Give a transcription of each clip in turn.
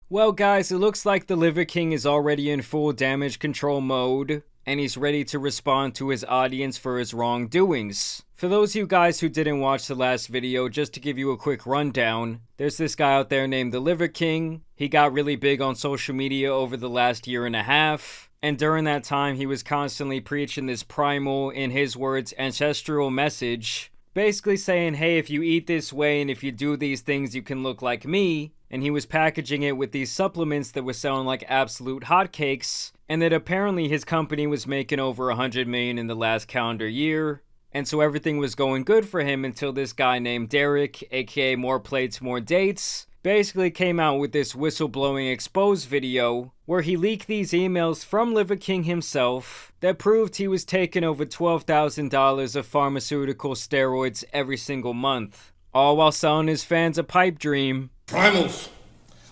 Well guys, it looks like the Liver King is already in full damage control mode, and he's ready to respond to his audience for his wrongdoings. For those of you guys who didn't watch the last video, just to give you a quick rundown, there's this guy out there named the Liver King. He got really big on social media over the last year and a half, and during that time he was constantly preaching this primal, in his words, ancestral message, basically saying, hey, if you eat this way and if you do these things you can look like me. And he was packaging it with these supplements that were selling like absolute hotcakes, and that apparently his company was making over 100 million in the last calendar year. And so everything was going good for him until this guy named Derek, aka More Plates, More Dates, basically came out with this whistleblowing exposed video where he leaked these emails from Liver King himself that proved he was taking over $12,000 of pharmaceutical steroids every single month, all while selling his fans a pipe dream. Primals,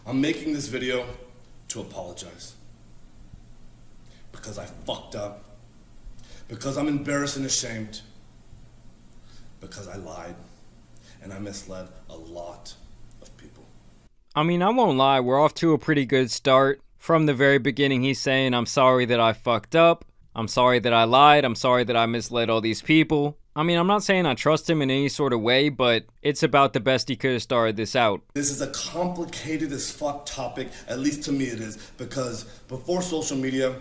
I'm making this video to apologize. Because I fucked up. Because I'm embarrassed and ashamed. Because I lied. And I misled a lot of people. I mean, I won't lie, we're off to a pretty good start. From the very beginning, he's saying, I'm sorry that I fucked up. I'm sorry that I lied. I'm sorry that I misled all these people. I mean, I'm not saying I trust him in any sort of way, but it's about the best he could have started this out. This is a complicated as fuck topic, at least to me it is, because before social media,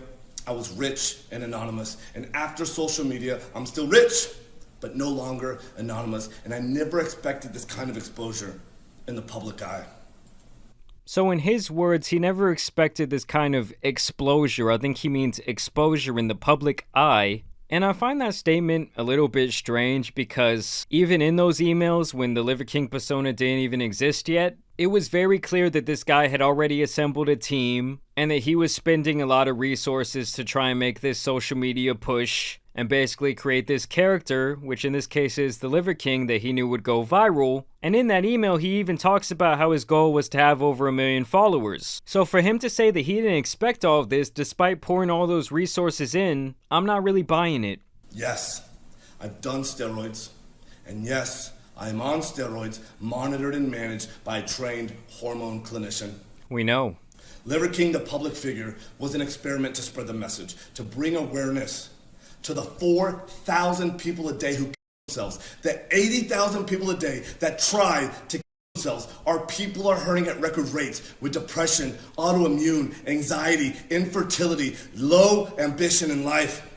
I was rich and anonymous, and after social media, I'm still rich, but no longer anonymous, and I never expected this kind of exposure in the public eye. So in his words, he never expected this kind of exposure. I think he means exposure in the public eye. And I find that statement a little bit strange because even in those emails, when the Liver King persona didn't even exist yet, it was very clear that this guy had already assembled a team and that he was spending a lot of resources to try and make this social media push and basically create this character, which in this case is the Liver King, that he knew would go viral. And in that email, he even talks about how his goal was to have over 1 million followers. So for him to say that he didn't expect all of this, despite pouring all those resources in, I'm not really buying it. Yes, I've done steroids. And yes, I am on steroids, monitored and managed by a trained hormone clinician. We know. Liver King, the public figure, was an experiment to spread the message, to bring awareness to the 4,000 people a day who kill themselves, the 80,000 people a day that try to kill themselves. Our people are hurting at record rates with depression, autoimmune, anxiety, infertility, low ambition in life.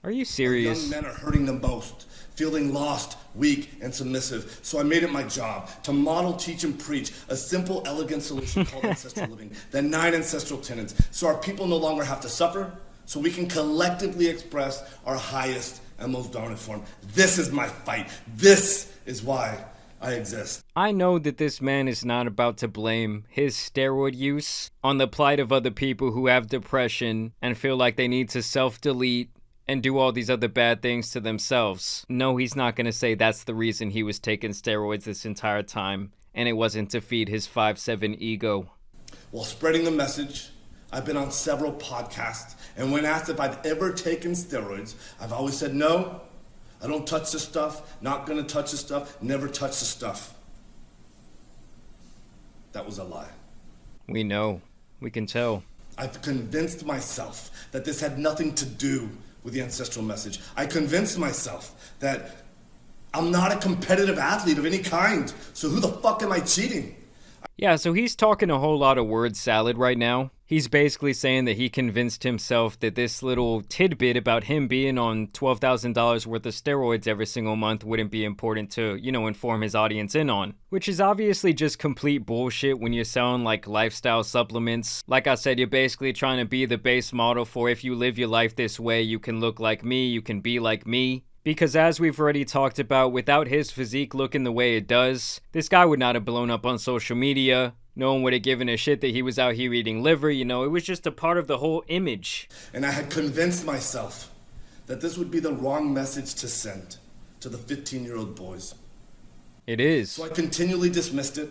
Are you serious? Young men are hurting the most, feeling lost, weak, and submissive. So I made it my job to model, teach, and preach a simple, elegant solution called ancestral living, the 9 ancestral tenets, so our people no longer have to suffer, so we can collectively express our highest and most dominant form. This is my fight. This is why I exist. I know that this man is not about to blame his steroid use on the plight of other people who have depression and feel like they need to self-delete and do all these other bad things to themselves. No, he's not going to say that's the reason he was taking steroids this entire time, and it wasn't to feed his 5'7" ego. While spreading the message, I've been on several podcasts, and when asked if I've ever taken steroids, I've always said no. I don't touch the stuff, not gonna touch the stuff, never touch the stuff. That was a lie. We know. We can tell. I've convinced myself that this had nothing to do with the ancestral message. I convinced myself that I'm not a competitive athlete of any kind, so who the fuck am I cheating? Yeah, so he's talking a whole lot of word salad right now. He's basically saying that he convinced himself that this little tidbit about him being on $12,000 worth of steroids every single month wouldn't be important to, inform his audience in on. Which is obviously just complete bullshit when you're selling like lifestyle supplements. Like I said, you're basically trying to be the base model for if you live your life this way, you can look like me, you can be like me. Because as we've already talked about, without his physique looking the way it does, this guy would not have blown up on social media. No one would have given a shit that he was out here eating liver, it was just a part of the whole image. And I had convinced myself that this would be the wrong message to send to the 15-year-old boys. It is. So I continually dismissed it,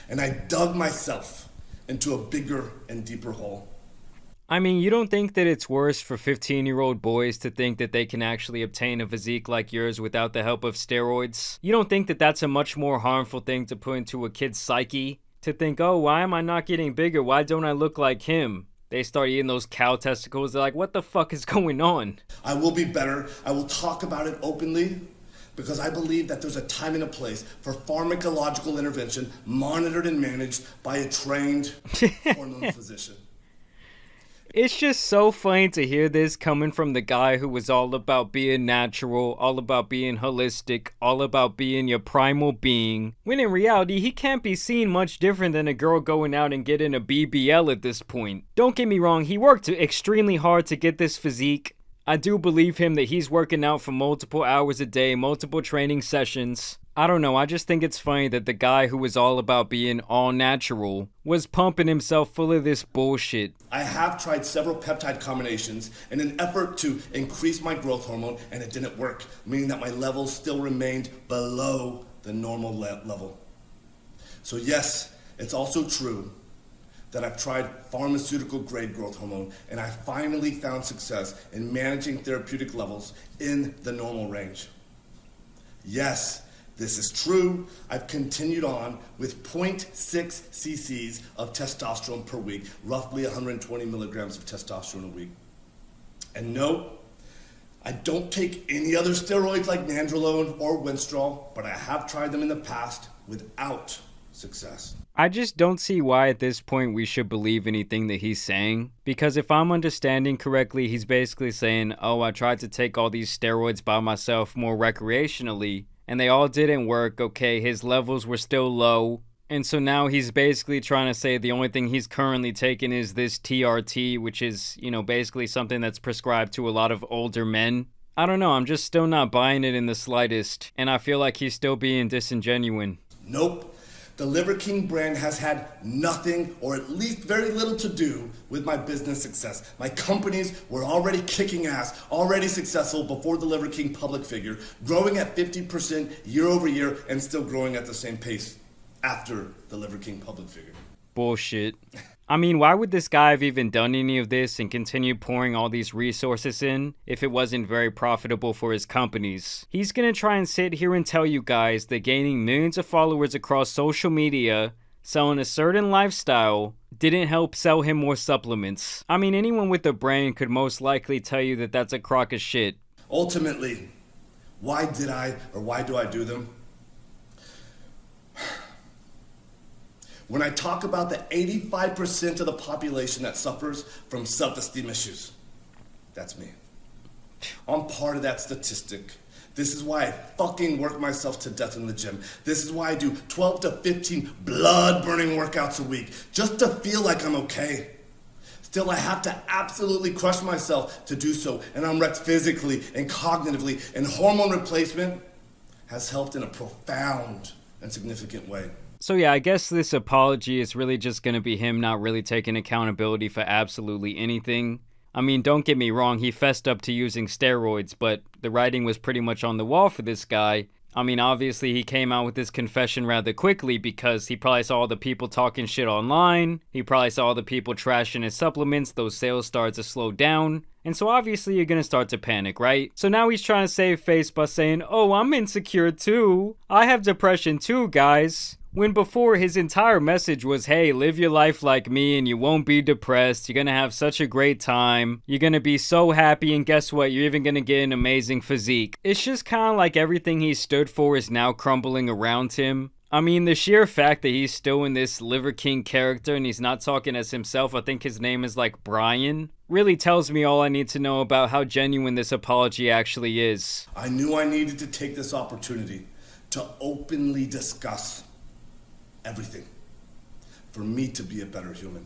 and I dug myself into a bigger and deeper hole. I mean, you don't think that it's worse for 15-year-old boys to think that they can actually obtain a physique like yours without the help of steroids? You don't think that that's a much more harmful thing to put into a kid's psyche? to think, oh, why am I not getting bigger? Why don't I look like him? They start eating those cow testicles. They're like, what the fuck is going on? I will be better. I will talk about it openly because I believe that there's a time and a place for pharmacological intervention monitored and managed by a trained hormone physician. It's just so funny to hear this coming from the guy who was all about being natural, all about being holistic, all about being your primal being, when in reality, he can't be seen much different than a girl going out and getting a BBL at this point. Don't get me wrong, he worked extremely hard to get this physique. I do believe him that he's working out for multiple hours a day, multiple training sessions. I don't know, I just think it's funny that the guy who was all about being all natural was pumping himself full of this bullshit. I have tried several peptide combinations in an effort to increase my growth hormone, and it didn't work, meaning that my levels still remained below the normal level. So yes, it's also true that I've tried pharmaceutical grade growth hormone, and I finally found success in managing therapeutic levels in the normal range. Yes, this is true. I've continued on with 0.6 cc's of testosterone per week, roughly 120 milligrams of testosterone a week. And no, I don't take any other steroids like nandrolone or Winstrol, but I have tried them in the past without success. I just don't see why at this point we should believe anything that he's saying. Because if I'm understanding correctly, he's basically saying, oh, I tried to take all these steroids by myself more recreationally, and they all didn't work. Okay, his levels were still low. And so now he's basically trying to say the only thing he's currently taking is this TRT, which is, you know, basically something that's prescribed to a lot of older men. I don't know, I'm just still not buying it in the slightest. And I feel like he's still being disingenuous. Nope. The Liver King brand has had nothing, or at least very little, to do with my business success. My companies were already kicking ass, already successful before the Liver King public figure, growing at 50% year over year, and still growing at the same pace after the Liver King public figure. Bullshit. I mean, why would this guy have even done any of this and continue pouring all these resources in if it wasn't very profitable for his companies? He's gonna try and sit here and tell you guys that gaining millions of followers across social media, selling a certain lifestyle, didn't help sell him more supplements. I mean, anyone with a brain could most likely tell you that that's a crock of shit. Ultimately, why do I do them? When I talk about the 85% of the population that suffers from self-esteem issues, that's me. I'm part of that statistic. This is why I fucking work myself to death in the gym. This is why I do 12 to 15 blood-burning workouts a week, just to feel like I'm okay. Still, I have to absolutely crush myself to do so, and I'm wrecked physically and cognitively, and hormone replacement has helped in a profound and significant way. So yeah, I guess this apology is really just gonna be him not really taking accountability for absolutely anything. I mean, don't get me wrong, he fessed up to using steroids, but the writing was pretty much on the wall for this guy. I mean, obviously he came out with this confession rather quickly because he probably saw all the people talking shit online, he probably saw all the people trashing his supplements, those sales started to slow down, and so obviously you're gonna start to panic, right? So now he's trying to save face by saying, oh, I'm insecure too. I have depression too, guys. When before his entire message was, hey, live your life like me and you won't be depressed, you're gonna have such a great time, you're gonna be so happy, and guess what, you're even gonna get an amazing physique. It's just kinda like everything he stood for is now crumbling around him. I mean, the sheer fact that he's still in this Liver King character and he's not talking as himself, I think his name is like Brian, really tells me all I need to know about how genuine this apology actually is. I knew I needed to take this opportunity to openly discuss everything for me to be a better human.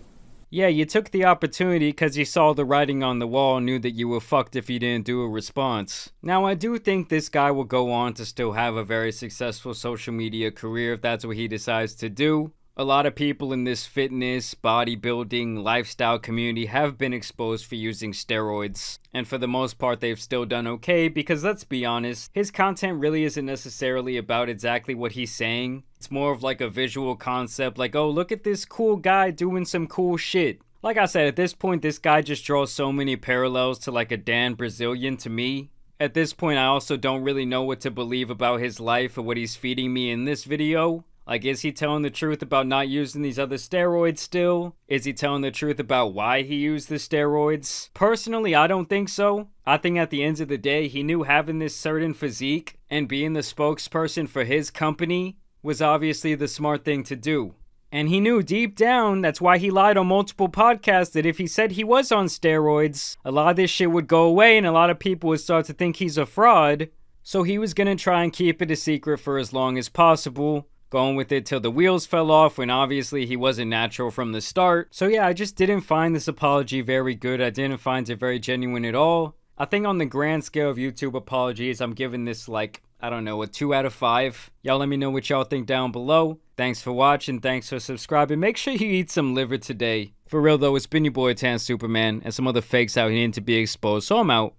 Yeah, you took the opportunity because you saw the writing on the wall and knew that you were fucked if you didn't do a response. Now, I do think this guy will go on to still have a very successful social media career if that's what he decides to do. A lot of people in this fitness, bodybuilding, lifestyle community have been exposed for using steroids. And for the most part, they've still done okay because let's be honest, his content really isn't necessarily about exactly what he's saying. It's more of like a visual concept, like, oh, look at this cool guy doing some cool shit. Like I said, at this point, this guy just draws so many parallels to like a Dan Brazilian to me. At this point, I also don't really know what to believe about his life or what he's feeding me in this video. Like, is he telling the truth about not using these other steroids still? Is he telling the truth about why he used the steroids? Personally, I don't think so. I think at the end of the day, he knew having this certain physique and being the spokesperson for his company was obviously the smart thing to do. And he knew deep down, that's why he lied on multiple podcasts, that if he said he was on steroids, a lot of this shit would go away and a lot of people would start to think he's a fraud. So he was gonna try and keep it a secret for as long as possible, going with it till the wheels fell off when obviously he wasn't natural from the start. So yeah, I just didn't find this apology very good. I didn't find it very genuine at all. I think on the grand scale of YouTube apologies, I'm giving this like, I don't know, a 2 out of 5. Y'all let me know what y'all think down below. Thanks for watching, thanks for subscribing. Make sure you eat some liver today. For real though, it's been your boy Tan Superman and some other fakes out here need to be exposed. So I'm out.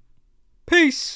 Peace!